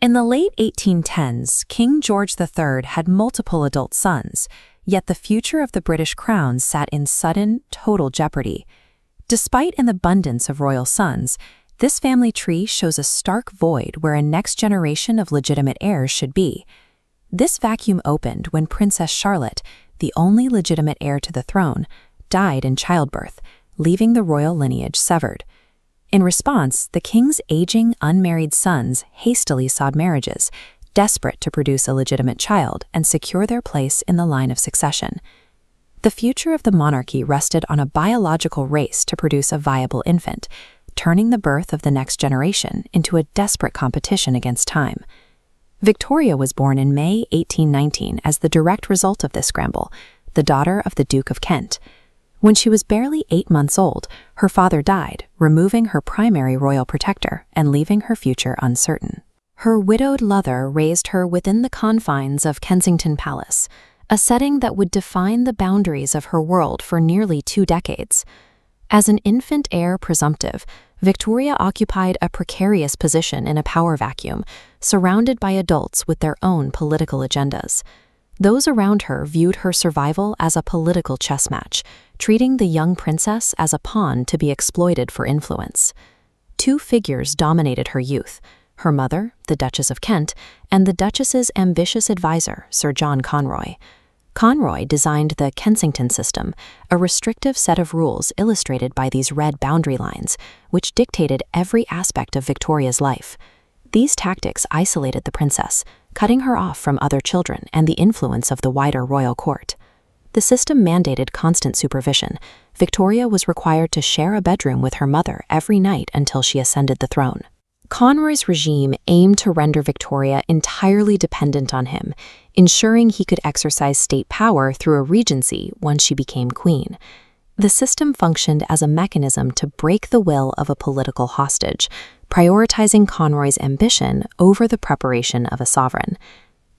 In the late 1810s, King George III had multiple adult sons, yet the future of the British crown sat in sudden, total jeopardy. Despite an abundance of royal sons, this family tree shows a stark void where a next generation of legitimate heirs should be. This vacuum opened when Princess Charlotte, the only legitimate heir to the throne, died in childbirth, leaving the royal lineage severed. In response, the king's aging, unmarried sons hastily sought marriages, desperate to produce a legitimate child and secure their place in the line of succession. The future of the monarchy rested on a biological race to produce a viable infant, turning the birth of the next generation into a desperate competition against time. Victoria was born in May 1819 as the direct result of this scramble, the daughter of the Duke of Kent. When she was barely 8 months old, her father died, removing her primary royal protector and leaving her future uncertain. Her widowed mother raised her within the confines of Kensington Palace, a setting that would define the boundaries of her world for nearly 2 decades. As an infant heir presumptive, Victoria occupied a precarious position in a power vacuum, surrounded by adults with their own political agendas. Those around her viewed her survival as a political chess match, treating the young princess as a pawn to be exploited for influence. 2 figures dominated her youth: her mother, the Duchess of Kent, and the Duchess's ambitious advisor, Sir John Conroy. Conroy designed the Kensington system, a restrictive set of rules illustrated by these red boundary lines, which dictated every aspect of Victoria's life. These tactics isolated the princess, cutting her off from other children and the influence of the wider royal court. The system mandated constant supervision. Victoria was required to share a bedroom with her mother every night until she ascended the throne. Conroy's regime aimed to render Victoria entirely dependent on him, ensuring he could exercise state power through a regency once she became queen. The system functioned as a mechanism to break the will of a political hostage, prioritizing Conroy's ambition over the preparation of a sovereign.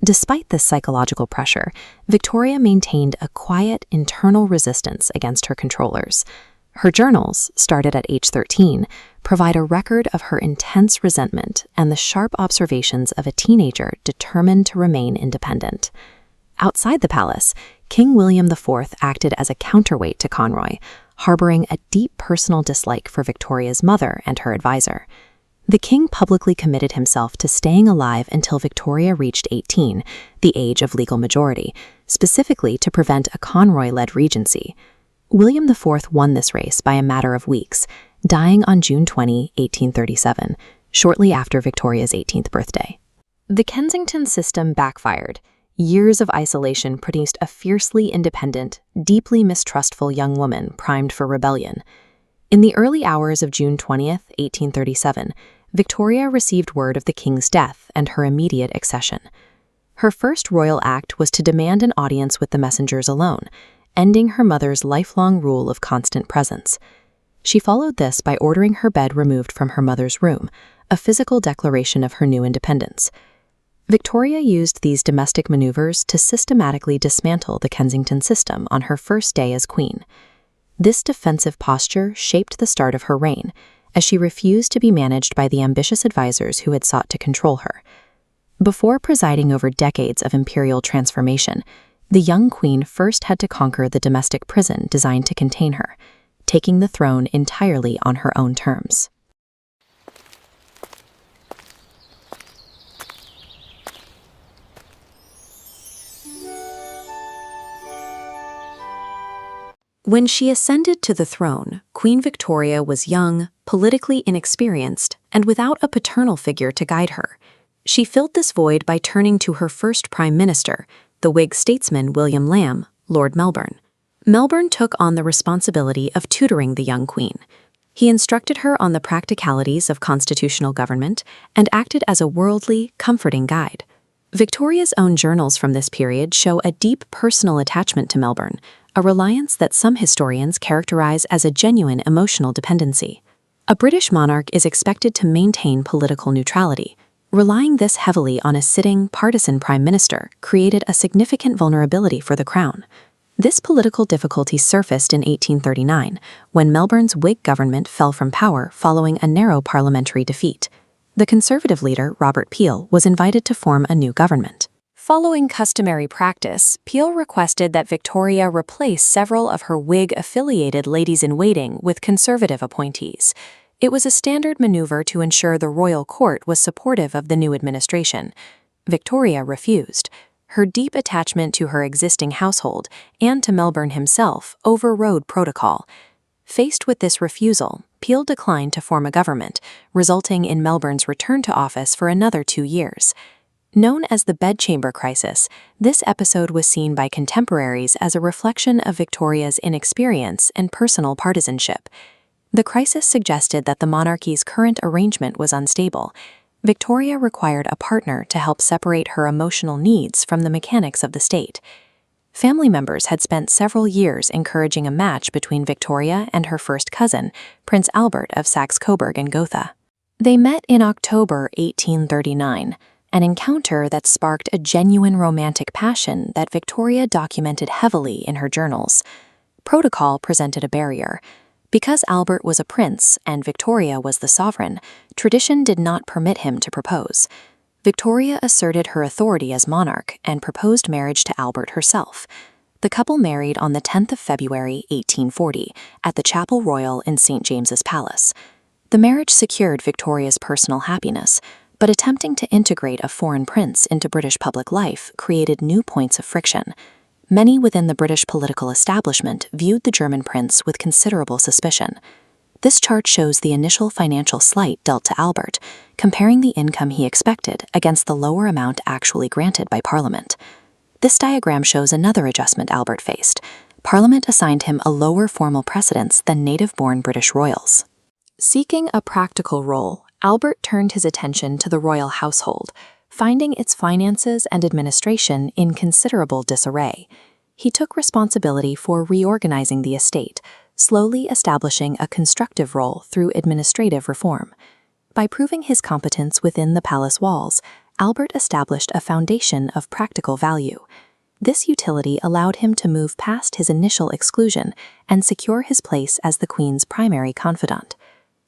Despite this psychological pressure, Victoria maintained a quiet internal resistance against her controllers. Her journals, started at age 13, provide a record of her intense resentment and the sharp observations of a teenager determined to remain independent. Outside the palace, King William IV acted as a counterweight to Conroy, harboring a deep personal dislike for Victoria's mother and her advisor. The king publicly committed himself to staying alive until Victoria reached 18, the age of legal majority, specifically to prevent a Conroy-led regency. William IV won this race by a matter of weeks, dying on June 20, 1837, shortly after Victoria's 18th birthday. The Kensington system backfired. Years of isolation produced a fiercely independent, deeply mistrustful young woman primed for rebellion. In the early hours of June 20, 1837, Victoria received word of the king's death and her immediate accession. Her first royal act was to demand an audience with the messengers alone, ending her mother's lifelong rule of constant presence. She followed this by ordering her bed removed from her mother's room, a physical declaration of her new independence. Victoria used these domestic maneuvers to systematically dismantle the Kensington system on her first day as queen. This defensive posture shaped the start of her reign, as she refused to be managed by the ambitious advisors who had sought to control her. Before presiding over decades of imperial transformation, the young queen first had to conquer the domestic prison designed to contain her, taking the throne entirely on her own terms. When she ascended to the throne, Queen Victoria was young, politically inexperienced, and without a paternal figure to guide her. She filled this void by turning to her first prime minister, the Whig statesman William Lamb, Lord Melbourne. Melbourne took on the responsibility of tutoring the young queen. He instructed her on the practicalities of constitutional government and acted as a worldly, comforting guide. Victoria's own journals from this period show a deep personal attachment to Melbourne, a reliance that some historians characterize as a genuine emotional dependency. A British monarch is expected to maintain political neutrality. Relying this heavily on a sitting, partisan prime minister created a significant vulnerability for the crown. This political difficulty surfaced in 1839, when Melbourne's Whig government fell from power following a narrow parliamentary defeat. The Conservative leader, Robert Peel, was invited to form a new government. Following customary practice, Peel requested that Victoria replace several of her Whig-affiliated ladies-in-waiting with Conservative appointees. It was a standard maneuver to ensure the royal court was supportive of the new administration. Victoria refused. Her deep attachment to her existing household and to Melbourne himself overrode protocol. Faced with this refusal, Peel declined to form a government, resulting in Melbourne's return to office for another 2 years. Known as the bedchamber crisis, this episode was seen by contemporaries as a reflection of Victoria's inexperience and personal partisanship. The crisis suggested that the monarchy's current arrangement was unstable. Victoria required a partner to help separate her emotional needs from the mechanics of the state. Family members had spent several years encouraging a match between Victoria and her first cousin, Prince Albert of Saxe-Coburg and Gotha. They met in October 1839, an encounter that sparked a genuine romantic passion that Victoria documented heavily in her journals. Protocol presented a barrier. Because Albert was a prince and Victoria was the sovereign, tradition did not permit him to propose. Victoria asserted her authority as monarch and proposed marriage to Albert herself. The couple married on the 10th of February 1840 at the Chapel Royal in St. James's Palace. The marriage secured Victoria's personal happiness, but attempting to integrate a foreign prince into British public life created new points of friction. Many within the British political establishment viewed the German prince with considerable suspicion. This chart shows the initial financial slight dealt to Albert, comparing the income he expected against the lower amount actually granted by Parliament. This diagram shows another adjustment Albert faced. Parliament assigned him a lower formal precedence than native-born British royals. Seeking a practical role, Albert turned his attention to the royal household, finding its finances and administration in considerable disarray. He took responsibility for reorganizing the estate, slowly establishing a constructive role through administrative reform. By proving his competence within the palace walls, Albert established a foundation of practical value. This utility allowed him to move past his initial exclusion and secure his place as the Queen's primary confidant.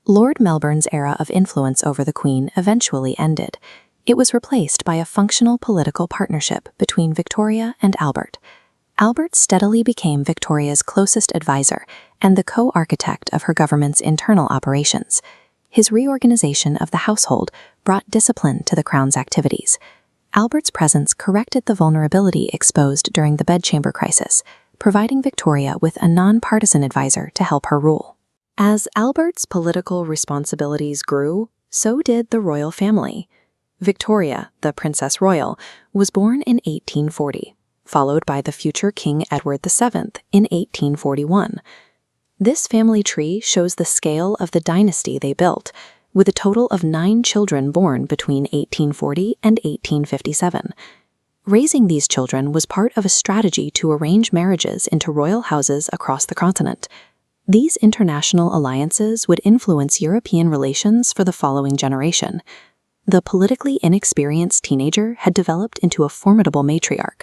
Lord Melbourne's era of influence over the Queen eventually ended. It was replaced by a functional political partnership between Victoria and Albert. Albert steadily became Victoria's closest advisor and the co-architect of her government's internal operations. His reorganization of the household brought discipline to the Crown's activities. Albert's presence corrected the vulnerability exposed during the bedchamber crisis, providing Victoria with a non-partisan advisor to help her rule. As Albert's political responsibilities grew, so did the royal family. Victoria, the Princess Royal, was born in 1840, followed by the future King Edward VII in 1841. This family tree shows the scale of the dynasty they built, with a total of 9 children born between 1840 and 1857. Raising these children was part of a strategy to arrange marriages into royal houses across the continent. These international alliances would influence European relations for the following generation. The politically inexperienced teenager had developed into a formidable matriarch.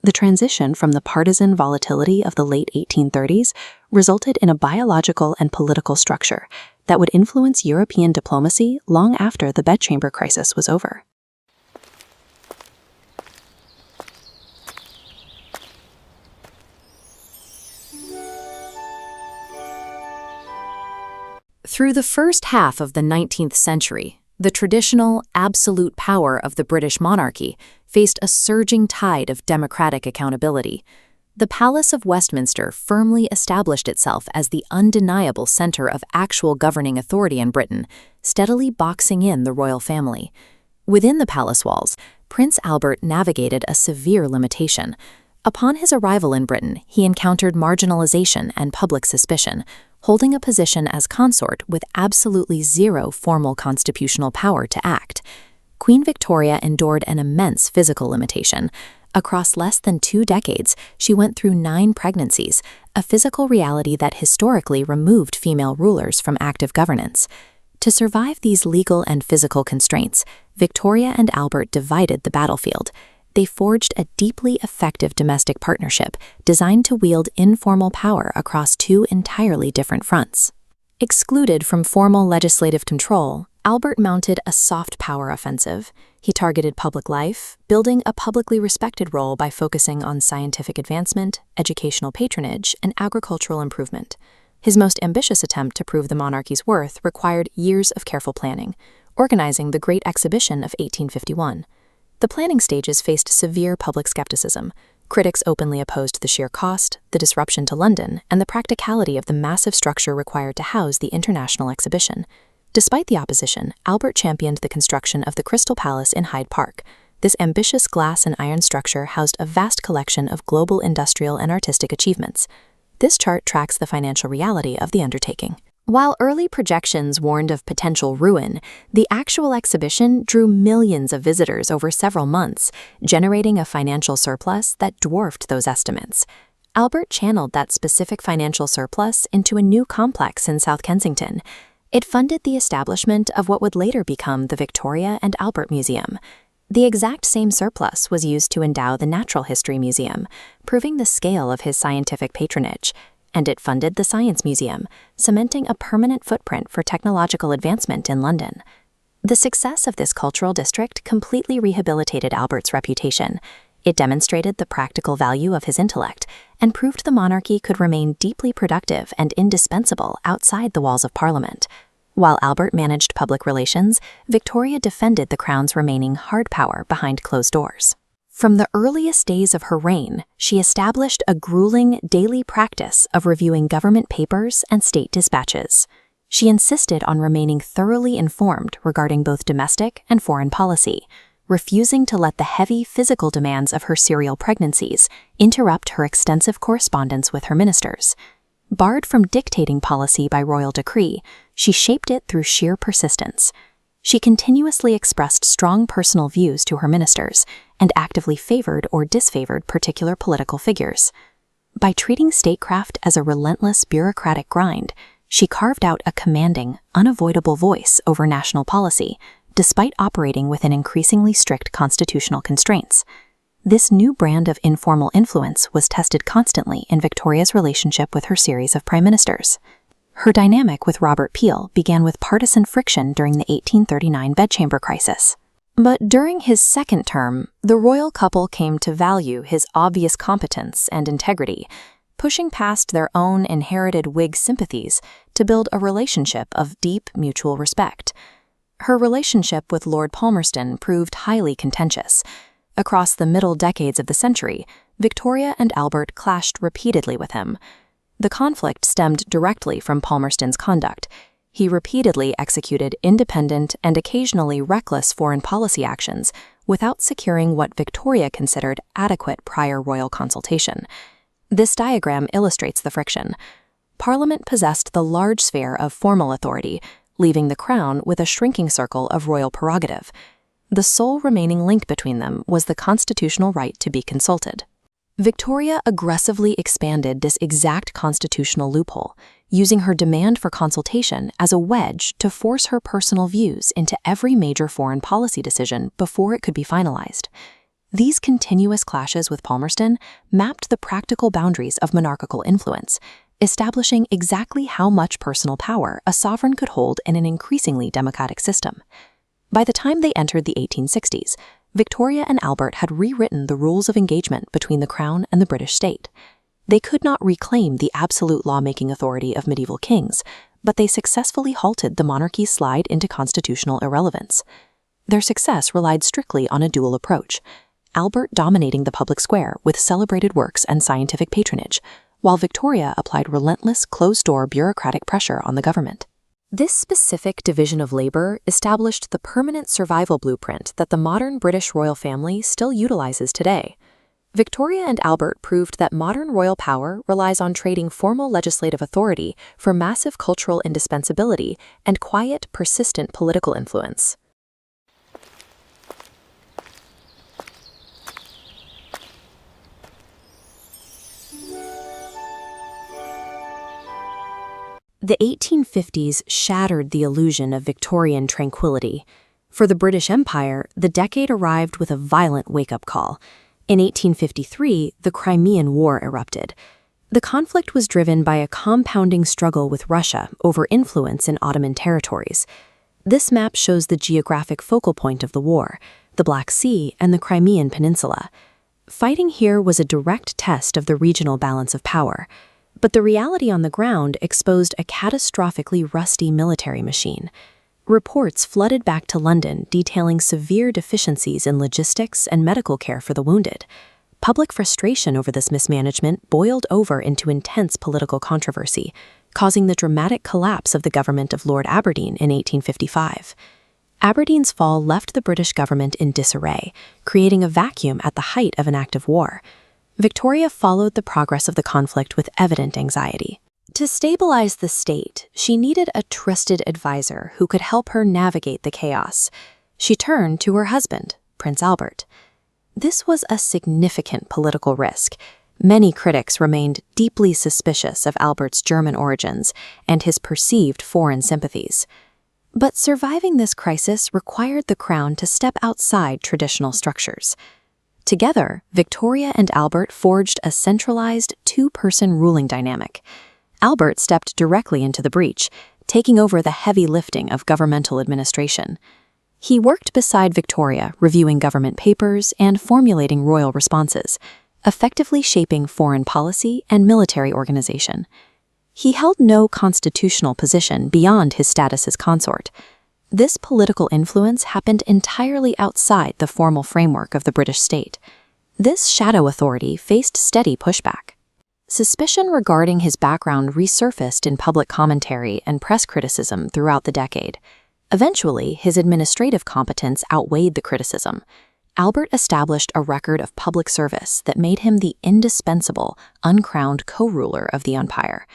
The transition from the partisan volatility of the late 1830s resulted in a biological and political structure that would influence European diplomacy long after the bedchamber crisis was over. Through the first half of the 19th century, the traditional, absolute power of the British monarchy faced a surging tide of democratic accountability. The Palace of Westminster firmly established itself as the undeniable center of actual governing authority in Britain, steadily boxing in the royal family. Within the palace walls, Prince Albert navigated a severe limitation. Upon his arrival in Britain, he encountered marginalization and public suspicion, holding a position as consort with absolutely zero formal constitutional power to act. Queen Victoria endured an immense physical limitation. Across less than 2 decades, she went through 9 pregnancies, a physical reality that historically removed female rulers from active governance. To survive these legal and physical constraints, Victoria and Albert divided the battlefield. They forged a deeply effective domestic partnership designed to wield informal power across 2 entirely different fronts. Excluded from formal legislative control, Albert mounted a soft power offensive. He targeted public life, building a publicly respected role by focusing on scientific advancement, educational patronage, and agricultural improvement. His most ambitious attempt to prove the monarchy's worth required years of careful planning, organizing the Great Exhibition of 1851. The planning stages faced severe public skepticism. Critics openly opposed the sheer cost, the disruption to London, and the practicality of the massive structure required to house the international exhibition. Despite the opposition, Albert championed the construction of the Crystal Palace in Hyde Park. This ambitious glass and iron structure housed a vast collection of global industrial and artistic achievements. This chart tracks the financial reality of the undertaking. While early projections warned of potential ruin, the actual exhibition drew millions of visitors over several months, generating a financial surplus that dwarfed those estimates. Albert channeled that specific financial surplus into a new complex in South Kensington. It funded the establishment of what would later become the Victoria and Albert Museum. The exact same surplus was used to endow the Natural History Museum, proving the scale of his scientific patronage. And it funded the Science Museum, cementing a permanent footprint for technological advancement in London. The success of this cultural district completely rehabilitated Albert's reputation. It demonstrated the practical value of his intellect and proved the monarchy could remain deeply productive and indispensable outside the walls of Parliament. While Albert managed public relations, Victoria defended the crown's remaining hard power behind closed doors. From the earliest days of her reign, she established a grueling daily practice of reviewing government papers and state dispatches. She insisted on remaining thoroughly informed regarding both domestic and foreign policy, refusing to let the heavy physical demands of her serial pregnancies interrupt her extensive correspondence with her ministers. Barred from dictating policy by royal decree, she shaped it through sheer persistence. She continuously expressed strong personal views to her ministers and actively favored or disfavored particular political figures. By treating statecraft as a relentless bureaucratic grind, she carved out a commanding, unavoidable voice over national policy, despite operating within increasingly strict constitutional constraints. This new brand of informal influence was tested constantly in Victoria's relationship with her series of prime ministers. Her dynamic with Robert Peel began with partisan friction during the 1839 bedchamber crisis. But during his second term, the royal couple came to value his obvious competence and integrity, pushing past their own inherited Whig sympathies to build a relationship of deep mutual respect. Her relationship with Lord Palmerston proved highly contentious. Across the middle decades of the century, Victoria and Albert clashed repeatedly with him. The conflict stemmed directly from Palmerston's conduct. He repeatedly executed independent and occasionally reckless foreign policy actions without securing what Victoria considered adequate prior royal consultation. This diagram illustrates the friction. Parliament possessed the large sphere of formal authority, leaving the crown with a shrinking circle of royal prerogative. The sole remaining link between them was the constitutional right to be consulted. Victoria aggressively expanded this exact constitutional loophole, using her demand for consultation as a wedge to force her personal views into every major foreign policy decision before it could be finalized. These continuous clashes with Palmerston mapped the practical boundaries of monarchical influence, establishing exactly how much personal power a sovereign could hold in an increasingly democratic system. By the time they entered the 1860s, Victoria and Albert had rewritten the rules of engagement between the Crown and the British state. They could not reclaim the absolute lawmaking authority of medieval kings, but they successfully halted the monarchy's slide into constitutional irrelevance. Their success relied strictly on a dual approach, Albert dominating the public square with celebrated works and scientific patronage, while Victoria applied relentless closed-door bureaucratic pressure on the government. This specific division of labor established the permanent survival blueprint that the modern British royal family still utilizes today. Victoria and Albert proved that modern royal power relies on trading formal legislative authority for massive cultural indispensability and quiet, persistent political influence. The 1850s shattered the illusion of Victorian tranquility. For the British Empire, the decade arrived with a violent wake-up call. In 1853, the Crimean War erupted. The conflict was driven by a compounding struggle with Russia over influence in Ottoman territories. This map shows the geographic focal point of the war, the Black Sea and the Crimean Peninsula. Fighting here was a direct test of the regional balance of power, but the reality on the ground exposed a catastrophically rusty military machine. Reports flooded back to London detailing severe deficiencies in logistics and medical care for the wounded. Public frustration over this mismanagement boiled over into intense political controversy, causing the dramatic collapse of the government of Lord Aberdeen in 1855. Aberdeen's fall left the British government in disarray, creating a vacuum at the height of an active war. Victoria followed the progress of the conflict with evident anxiety. To stabilize the state, she needed a trusted advisor who could help her navigate the chaos. She turned to her husband, Prince Albert. This was a significant political risk. Many critics remained deeply suspicious of Albert's German origins and his perceived foreign sympathies. But surviving this crisis required the crown to step outside traditional structures. Together, Victoria and Albert forged a centralized two-person ruling dynamic. Albert stepped directly into the breach, taking over the heavy lifting of governmental administration. He worked beside Victoria, reviewing government papers and formulating royal responses, effectively shaping foreign policy and military organization. He held no constitutional position beyond his status as consort. This political influence happened entirely outside the formal framework of the British state. This shadow authority faced steady pushback. Suspicion regarding his background resurfaced in public commentary and press criticism throughout the decade. Eventually, his administrative competence outweighed the criticism. Albert established a record of public service that made him the indispensable, uncrowned co-ruler of the empire.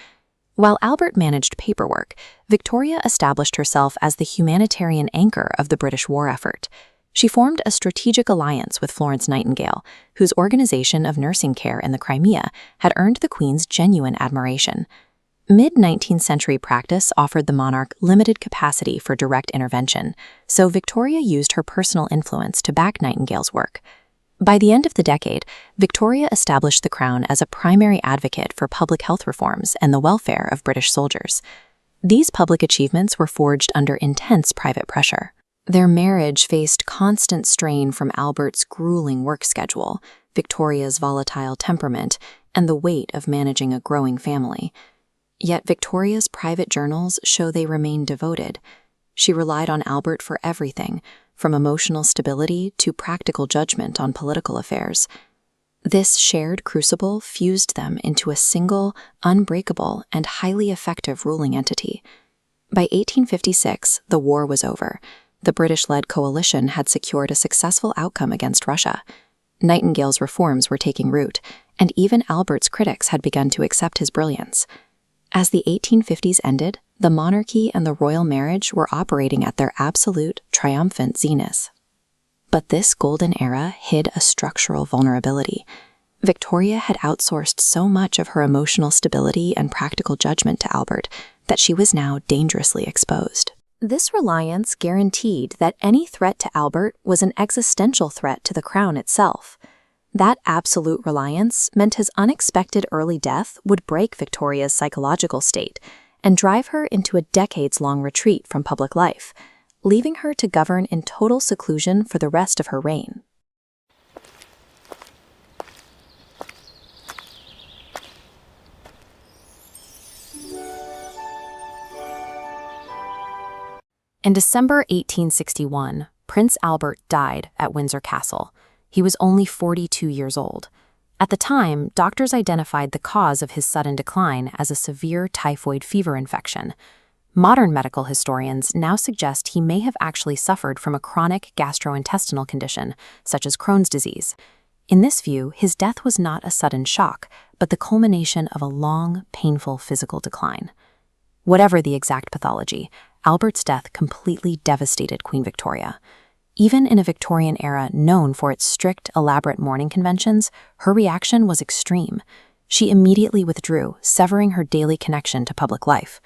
While Albert managed paperwork, Victoria established herself as the humanitarian anchor of the British war effort. She formed a strategic alliance with Florence Nightingale, whose organization of nursing care in the Crimea had earned the Queen's genuine admiration. Mid-19th century practice offered the monarch limited capacity for direct intervention, so Victoria used her personal influence to back Nightingale's work. By the end of the decade, Victoria established the Crown as a primary advocate for public health reforms and the welfare of British soldiers. These public achievements were forged under intense private pressure. Their marriage faced constant strain from Albert's grueling work schedule, Victoria's volatile temperament, and the weight of managing a growing family. Yet Victoria's private journals show they remained devoted. She relied on Albert for everything, from emotional stability to practical judgment on political affairs. This shared crucible fused them into a single, unbreakable, and highly effective ruling entity. By 1856, the war was over. The British-led coalition had secured a successful outcome against Russia. Nightingale's reforms were taking root, and even Albert's critics had begun to accept his brilliance. As the 1850s ended, the monarchy and the royal marriage were operating at their absolute, triumphant zenith. But this golden era hid a structural vulnerability. Victoria had outsourced so much of her emotional stability and practical judgment to Albert that she was now dangerously exposed. This reliance guaranteed that any threat to Albert was an existential threat to the crown itself. That absolute reliance meant his unexpected early death would break Victoria's psychological state and drive her into a decades-long retreat from public life, leaving her to govern in total seclusion for the rest of her reign. In December 1861, Prince Albert died at Windsor Castle. He was only 42 years old. At the time, doctors identified the cause of his sudden decline as a severe typhoid fever infection. Modern medical historians now suggest he may have actually suffered from a chronic gastrointestinal condition, such as Crohn's disease. In this view, his death was not a sudden shock, but the culmination of a long, painful physical decline. Whatever the exact pathology, Albert's death completely devastated Queen Victoria. Even in a Victorian era known for its strict, elaborate mourning conventions, her reaction was extreme. She immediately withdrew, severing her daily connection to public life.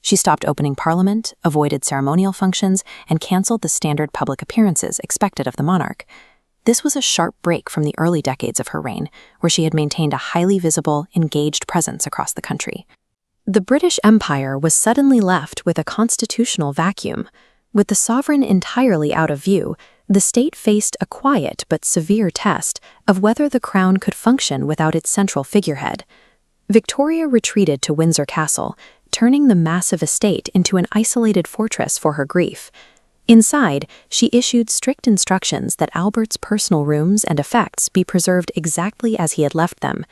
She stopped opening Parliament, avoided ceremonial functions, and cancelled the standard public appearances expected of the monarch. This was a sharp break from the early decades of her reign, where she had maintained a highly visible, engaged presence across the country. The British Empire was suddenly left with a constitutional vacuum. With the sovereign entirely out of view, the state faced a quiet but severe test of whether the crown could function without its central figurehead. Victoria retreated to Windsor Castle, turning the massive estate into an isolated fortress for her grief. Inside, she issued strict instructions that Albert's personal rooms and effects be preserved exactly as he had left them.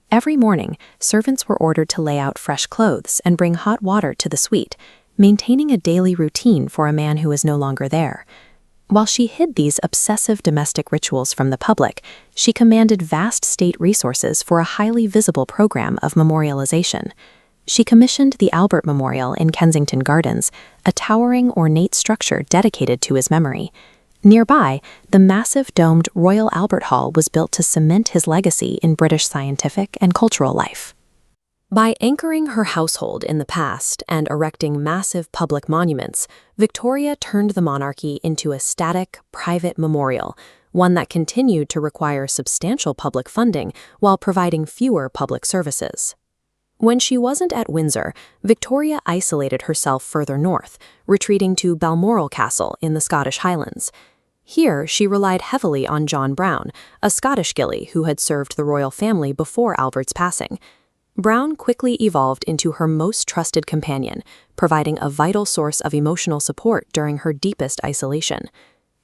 Every morning, servants were ordered to lay out fresh clothes and bring hot water to the suite, maintaining a daily routine for a man who was no longer there. While she hid these obsessive domestic rituals from the public, she commanded vast state resources for a highly visible program of memorialization. She commissioned the Albert Memorial in Kensington Gardens, a towering, ornate structure dedicated to his memory. Nearby, the massive domed Royal Albert Hall was built to cement his legacy in British scientific and cultural life. By anchoring her household in the past and erecting massive public monuments, Victoria turned the monarchy into a static, private memorial, one that continued to require substantial public funding while providing fewer public services. When she wasn't at Windsor, Victoria isolated herself further north, retreating to Balmoral Castle in the Scottish Highlands. Here, she relied heavily on John Brown, a Scottish gillie who had served the royal family before Albert's passing. Brown quickly evolved into her most trusted companion, providing a vital source of emotional support during her deepest isolation.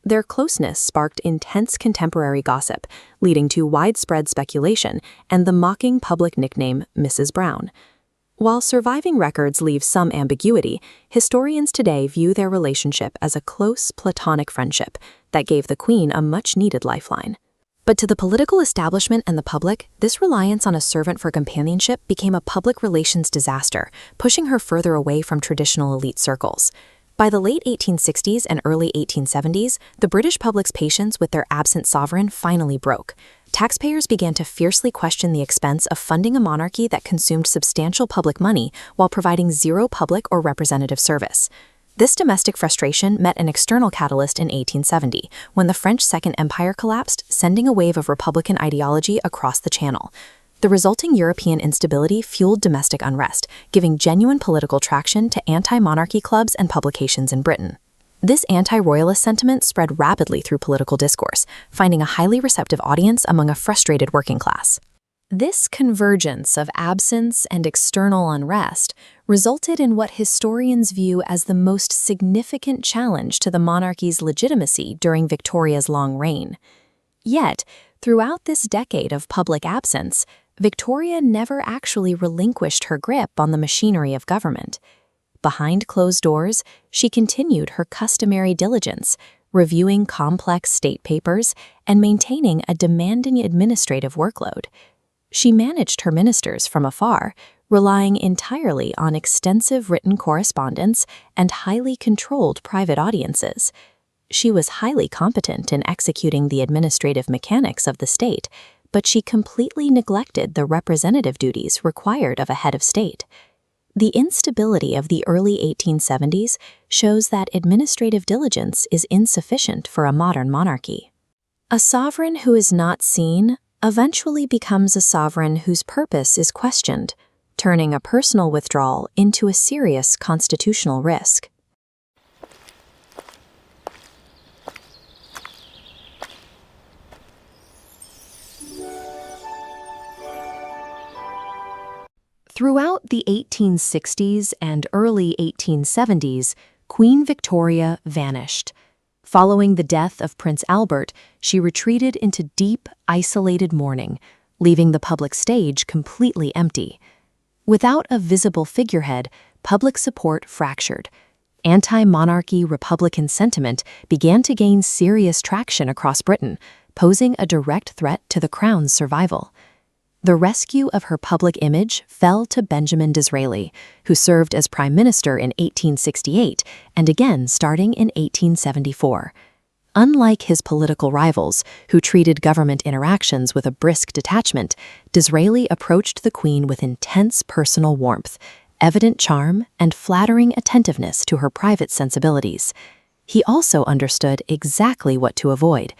Their closeness sparked intense contemporary gossip, leading to widespread speculation and the mocking public nickname Mrs. Brown. While surviving records leave some ambiguity, historians today view their relationship as a close, platonic friendship that gave the Queen a much-needed lifeline. But to the political establishment and the public, this reliance on a servant for companionship became a public relations disaster, pushing her further away from traditional elite circles. By the late 1860s and early 1870s, the British public's patience with their absent sovereign finally broke. Taxpayers began to fiercely question the expense of funding a monarchy that consumed substantial public money while providing zero public or representative service. This domestic frustration met an external catalyst in 1870, when the French Second Empire collapsed, sending a wave of Republican ideology across the Channel. The resulting European instability fueled domestic unrest, giving genuine political traction to anti-monarchy clubs and publications in Britain. This anti-royalist sentiment spread rapidly through political discourse, finding a highly receptive audience among a frustrated working class. This convergence of absence and external unrest resulted in what historians view as the most significant challenge to the monarchy's legitimacy during Victoria's long reign. Yet, throughout this decade of public absence, Victoria never actually relinquished her grip on the machinery of government. Behind closed doors, she continued her customary diligence, reviewing complex state papers and maintaining a demanding administrative workload. She managed her ministers from afar, relying entirely on extensive written correspondence and highly controlled private audiences. She was highly competent in executing the administrative mechanics of the state, but she completely neglected the representative duties required of a head of state. The instability of the early 1870s shows that administrative diligence is insufficient for a modern monarchy. A sovereign who is not seen eventually becomes a sovereign whose purpose is questioned, turning a personal withdrawal into a serious constitutional risk. Throughout the 1860s and early 1870s, Queen Victoria vanished. Following the death of Prince Albert, she retreated into deep, isolated mourning, leaving the public stage completely empty. Without a visible figurehead, public support fractured. Anti-monarchy Republican sentiment began to gain serious traction across Britain, posing a direct threat to the crown's survival. The rescue of her public image fell to Benjamin Disraeli, who served as Prime Minister in 1868 and again starting in 1874. Unlike his political rivals, who treated government interactions with a brisk detachment, Disraeli approached the Queen with intense personal warmth, evident charm, and flattering attentiveness to her private sensibilities. He also understood exactly what to avoid.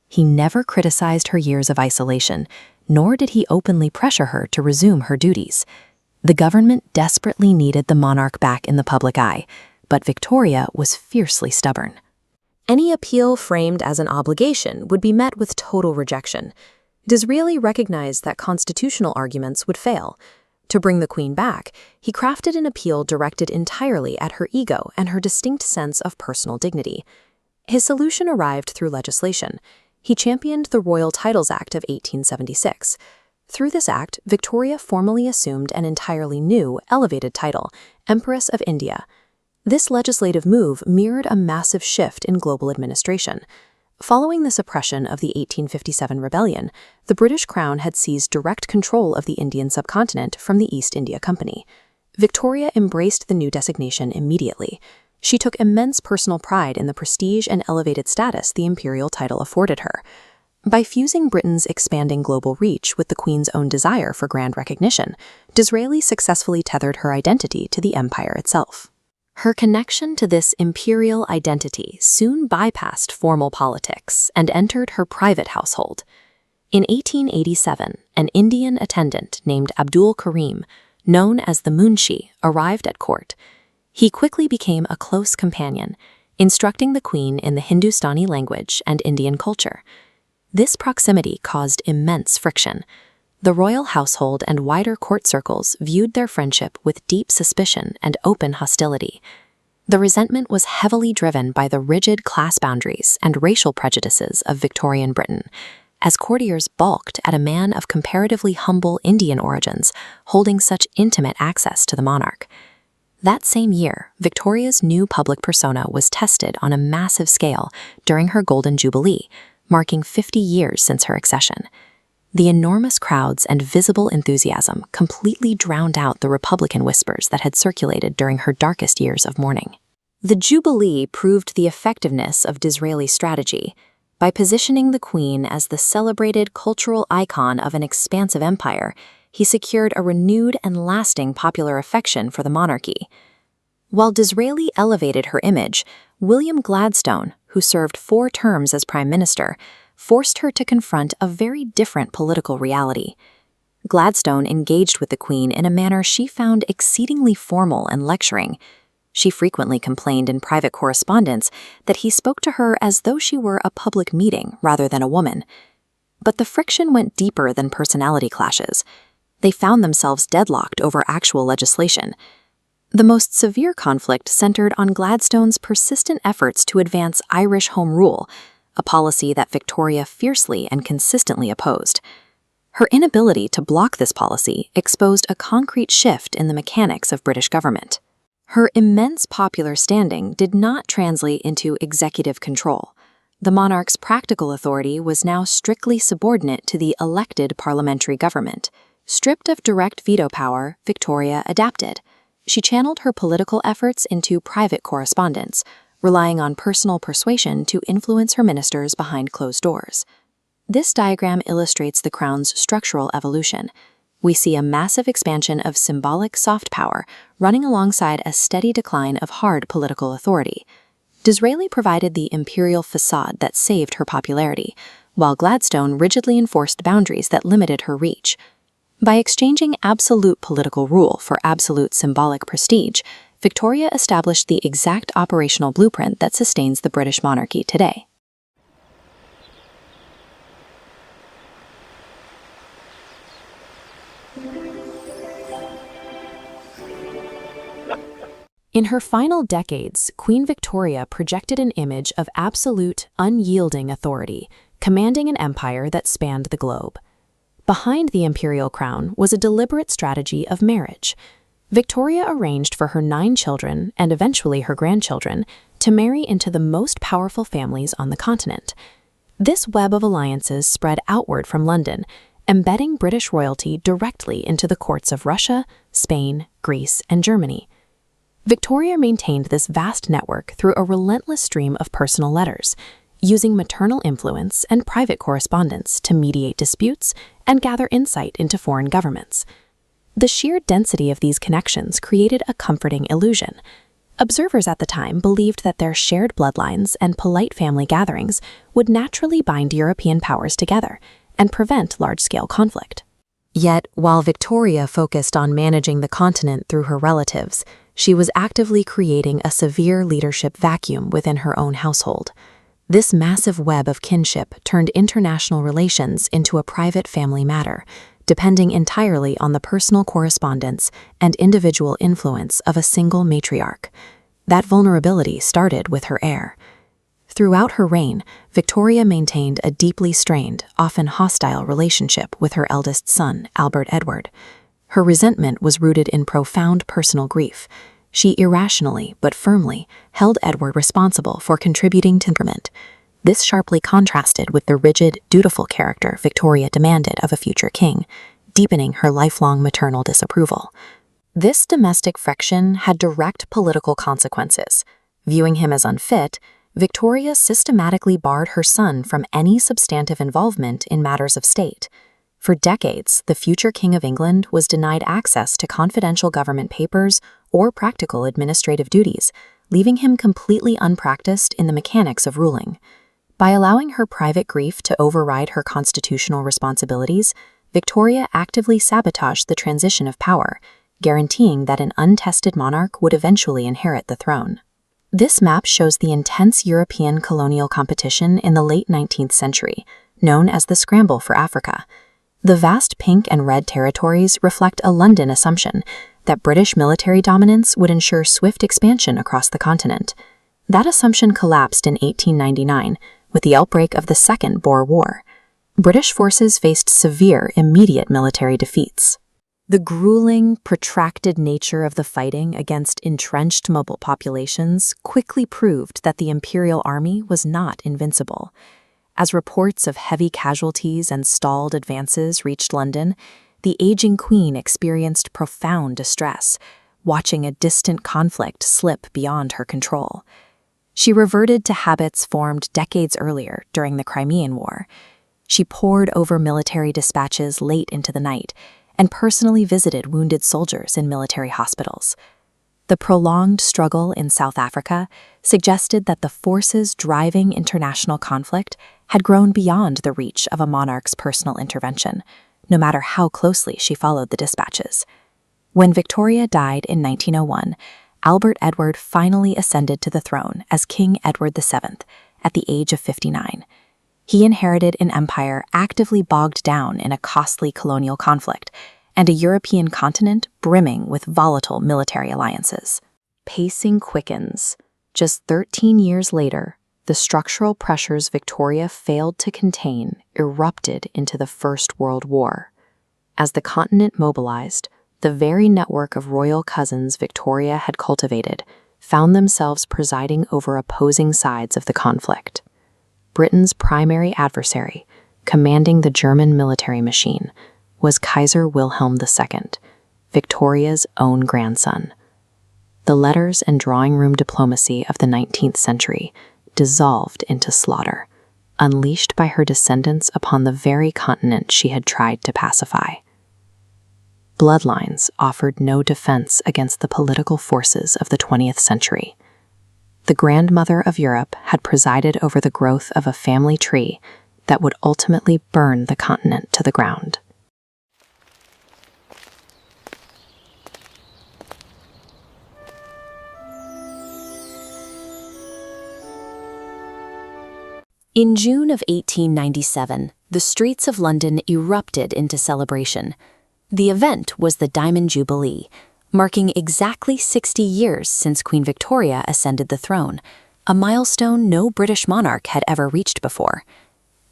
He never criticized her years of isolation, nor did he openly pressure her to resume her duties. The government desperately needed the monarch back in the public eye, but Victoria was fiercely stubborn. Any appeal framed as an obligation would be met with total rejection. Disraeli recognized that constitutional arguments would fail. To bring the Queen back, he crafted an appeal directed entirely at her ego and her distinct sense of personal dignity. His solution arrived through legislation. He championed the Royal Titles Act of 1876. Through this act, Victoria formally assumed an entirely new, elevated title, Empress of India. This legislative move mirrored a massive shift in global administration. Following the suppression of the 1857 rebellion, the British Crown had seized direct control of the Indian subcontinent from the East India Company. Victoria embraced the new designation immediately. She took immense personal pride in the prestige and elevated status the imperial title afforded her. By fusing Britain's expanding global reach with the Queen's own desire for grand recognition, Disraeli successfully tethered her identity to the empire itself. Her connection to this imperial identity soon bypassed formal politics and entered her private household. In 1887, an Indian attendant named Abdul Karim, known as the Munshi, arrived at court. He quickly became a close companion, instructing the Queen in the Hindustani language and Indian culture. This proximity caused immense friction. The royal household and wider court circles viewed their friendship with deep suspicion and open hostility. The resentment was heavily driven by the rigid class boundaries and racial prejudices of Victorian Britain, as courtiers balked at a man of comparatively humble Indian origins holding such intimate access to the monarch. That same year, Victoria's new public persona was tested on a massive scale during her Golden Jubilee, marking 50 years since her accession. The enormous crowds and visible enthusiasm completely drowned out the Republican whispers that had circulated during her darkest years of mourning. The Jubilee proved the effectiveness of Disraeli's strategy. By positioning the Queen as the celebrated cultural icon of an expansive empire, he secured a renewed and lasting popular affection for the monarchy. While Disraeli elevated her image, William Gladstone, who served 4 terms as Prime Minister, forced her to confront a very different political reality. Gladstone engaged with the Queen in a manner she found exceedingly formal and lecturing. She frequently complained in private correspondence that he spoke to her as though she were a public meeting rather than a woman. But the friction went deeper than personality clashes. They found themselves deadlocked over actual legislation. The most severe conflict centered on Gladstone's persistent efforts to advance Irish Home Rule, a policy that Victoria fiercely and consistently opposed. Her inability to block this policy exposed a concrete shift in the mechanics of British government. Her immense popular standing did not translate into executive control. The monarch's practical authority was now strictly subordinate to the elected parliamentary government. Stripped of direct veto power, Victoria adapted. She channeled her political efforts into private correspondence, relying on personal persuasion to influence her ministers behind closed doors. This diagram illustrates the Crown's structural evolution. We see a massive expansion of symbolic soft power running alongside a steady decline of hard political authority. Disraeli provided the imperial facade that saved her popularity, while Gladstone rigidly enforced boundaries that limited her reach. By exchanging absolute political rule for absolute symbolic prestige, Victoria established the exact operational blueprint that sustains the British monarchy today. In her final decades, Queen Victoria projected an image of absolute, unyielding authority, commanding an empire that spanned the globe. Behind the imperial crown was a deliberate strategy of marriage. Victoria arranged for her 9 children, and eventually her grandchildren, to marry into the most powerful families on the continent. This web of alliances spread outward from London, embedding British royalty directly into the courts of Russia, Spain, Greece, and Germany. Victoria maintained this vast network through a relentless stream of personal letters, using maternal influence and private correspondence to mediate disputes and gather insight into foreign governments. The sheer density of these connections created a comforting illusion. Observers at the time believed that their shared bloodlines and polite family gatherings would naturally bind European powers together and prevent large-scale conflict. Yet, while Victoria focused on managing the continent through her relatives, she was actively creating a severe leadership vacuum within her own household. This massive web of kinship turned international relations into a private family matter, depending entirely on the personal correspondence and individual influence of a single matriarch. That vulnerability started with her heir. Throughout her reign, Victoria maintained a deeply strained, often hostile relationship with her eldest son, Albert Edward. Her resentment was rooted in profound personal grief. She irrationally but firmly held Edward responsible for contributing to temperament. This sharply contrasted with the rigid, dutiful character Victoria demanded of a future king, deepening her lifelong maternal disapproval. This domestic friction had direct political consequences. Viewing him as unfit, Victoria systematically barred her son from any substantive involvement in matters of state. For decades, the future King of England was denied access to confidential government papers or practical administrative duties, leaving him completely unpracticed in the mechanics of ruling. By allowing her private grief to override her constitutional responsibilities, Victoria actively sabotaged the transition of power, guaranteeing that an untested monarch would eventually inherit the throne. This map shows the intense European colonial competition in the late 19th century, known as the Scramble for Africa. The vast pink and red territories reflect a London assumption that British military dominance would ensure swift expansion across the continent. That assumption collapsed in 1899 with the outbreak of the Second Boer War. British forces faced severe, immediate military defeats. The grueling, protracted nature of the fighting against entrenched mobile populations quickly proved that the Imperial Army was not invincible. As reports of heavy casualties and stalled advances reached London, the aging Queen experienced profound distress, watching a distant conflict slip beyond her control. She reverted to habits formed decades earlier during the Crimean War. She pored over military dispatches late into the night and personally visited wounded soldiers in military hospitals. The prolonged struggle in South Africa suggested that the forces driving international conflict had grown beyond the reach of a monarch's personal intervention, no matter how closely she followed the dispatches. When Victoria died in 1901, Albert Edward finally ascended to the throne as King Edward VII at the age of 59. He inherited an empire actively bogged down in a costly colonial conflict and a European continent brimming with volatile military alliances. Pacing quickens. Just 13 years later, the structural pressures Victoria failed to contain erupted into the First World War. As the continent mobilized, the very network of royal cousins Victoria had cultivated found themselves presiding over opposing sides of the conflict. Britain's primary adversary, commanding the German military machine, was Kaiser Wilhelm II, Victoria's own grandson. The letters and drawing room diplomacy of the 19th century dissolved into slaughter, unleashed by her descendants upon the very continent she had tried to pacify. Bloodlines offered no defense against the political forces of the 20th century. The grandmother of Europe had presided over the growth of a family tree that would ultimately burn the continent to the ground. In June of 1897, the streets of London erupted into celebration. The event was the Diamond Jubilee, marking exactly 60 years since Queen Victoria ascended the throne, a milestone no British monarch had ever reached before.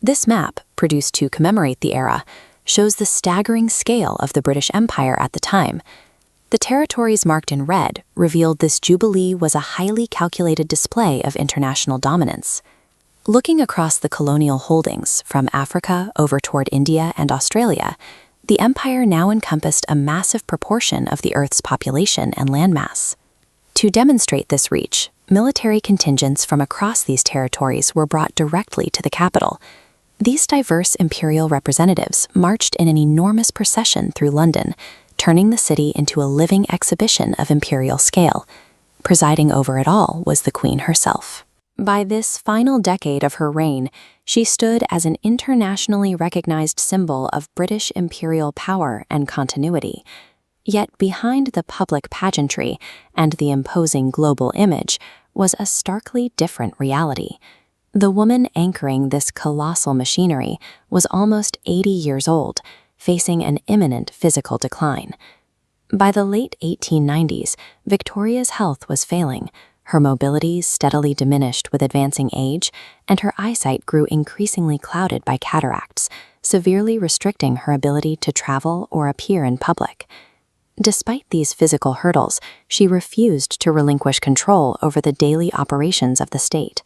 This map, produced to commemorate the era, shows the staggering scale of the British Empire at the time. The territories marked in red revealed this jubilee was a highly calculated display of international dominance. Looking across the colonial holdings from Africa over toward India and Australia, the empire now encompassed a massive proportion of the Earth's population and landmass. To demonstrate this reach, military contingents from across these territories were brought directly to the capital. These diverse imperial representatives marched in an enormous procession through London, turning the city into a living exhibition of imperial scale. Presiding over it all was the Queen herself. By this final decade of her reign, she stood as an internationally recognized symbol of British imperial power and continuity. Yet behind the public pageantry and the imposing global image was a starkly different reality. The woman anchoring this colossal machinery was almost 80 years old, facing an imminent physical decline. By the late 1890s, Victoria's health was failing, her mobility steadily diminished with advancing age, and her eyesight grew increasingly clouded by cataracts, severely restricting her ability to travel or appear in public. Despite these physical hurdles, she refused to relinquish control over the daily operations of the state.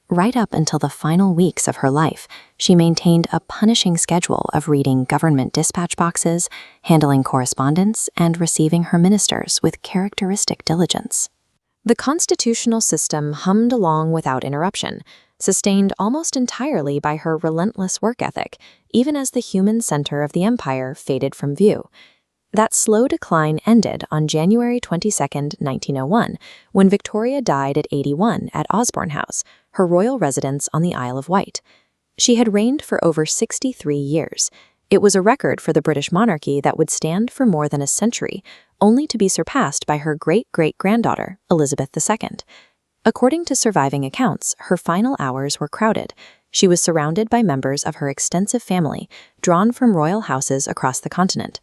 Right up until the final weeks of her life, she maintained a punishing schedule of reading government dispatch boxes, handling correspondence, and receiving her ministers with characteristic diligence. The constitutional system hummed along without interruption, sustained almost entirely by her relentless work ethic, even as the human center of the empire faded from view. That slow decline ended on January 22, 1901, when Victoria died at 81 at Osborne House, her royal residence on the Isle of Wight. She had reigned for over 63 years. It was a record for the British monarchy that would stand for more than a century, only to be surpassed by her great-great-granddaughter, Elizabeth II. According to surviving accounts, her final hours were crowded. She was surrounded by members of her extensive family, drawn from royal houses across the continent.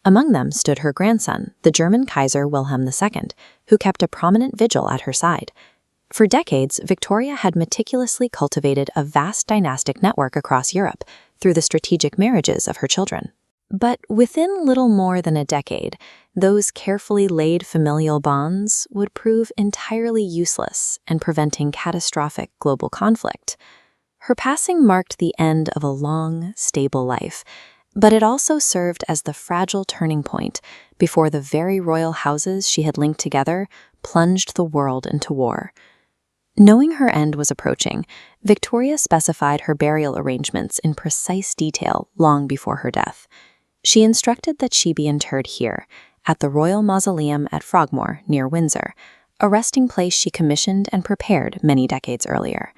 Among them stood her grandson, the German Kaiser Wilhelm II, who kept a prominent vigil at her side. For decades, Victoria had meticulously cultivated a vast dynastic network across Europe through the strategic marriages of her children. But within little more than a decade, those carefully laid familial bonds would prove entirely useless in preventing catastrophic global conflict. Her passing marked the end of a long, stable life, but it also served as the fragile turning point before the very royal houses she had linked together plunged the world into war. Knowing her end was approaching, Victoria specified her burial arrangements in precise detail long before her death. She instructed that she be interred here, at the Royal Mausoleum at Frogmore, near Windsor, a resting place she commissioned and prepared many decades earlier.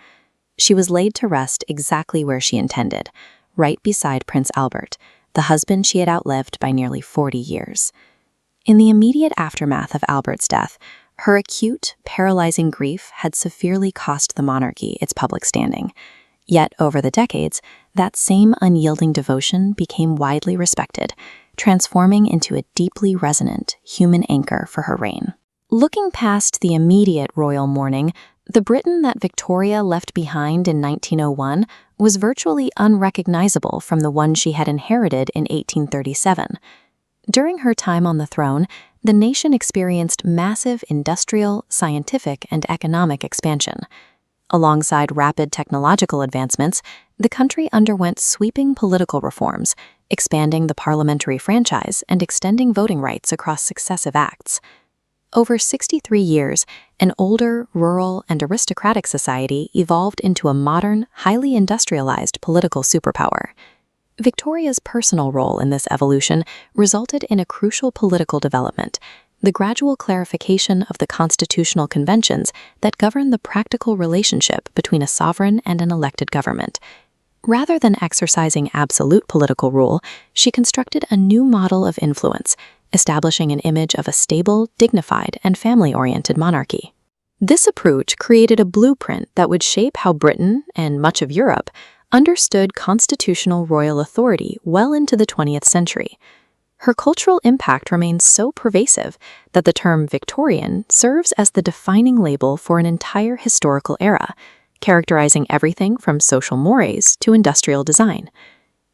She was laid to rest exactly where she intended, right beside Prince Albert, the husband she had outlived by nearly 40 years. In the immediate aftermath of Albert's death, her acute, paralyzing grief had severely cost the monarchy its public standing. Yet, over the decades, that same unyielding devotion became widely respected, transforming into a deeply resonant human anchor for her reign. Looking past the immediate royal mourning, the Britain that Victoria left behind in 1901 was virtually unrecognizable from the one she had inherited in 1837. During her time on the throne, the nation experienced massive industrial, scientific, and economic expansion. Alongside rapid technological advancements, the country underwent sweeping political reforms, expanding the parliamentary franchise and extending voting rights across successive acts. Over 63 years, an older, rural, and aristocratic society evolved into a modern, highly industrialized political superpower. Victoria's personal role in this evolution resulted in a crucial political development: the gradual clarification of the constitutional conventions that govern the practical relationship between a sovereign and an elected government. Rather than exercising absolute political rule, she constructed a new model of influence, establishing an image of a stable, dignified, and family-oriented monarchy. This approach created a blueprint that would shape how Britain, and much of Europe, understood constitutional royal authority well into the 20th century. Her cultural impact remains so pervasive that the term Victorian serves as the defining label for an entire historical era, characterizing everything from social mores to industrial design.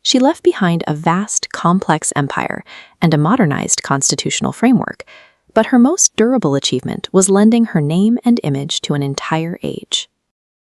She left behind a vast, complex empire and a modernized constitutional framework, but her most durable achievement was lending her name and image to an entire age.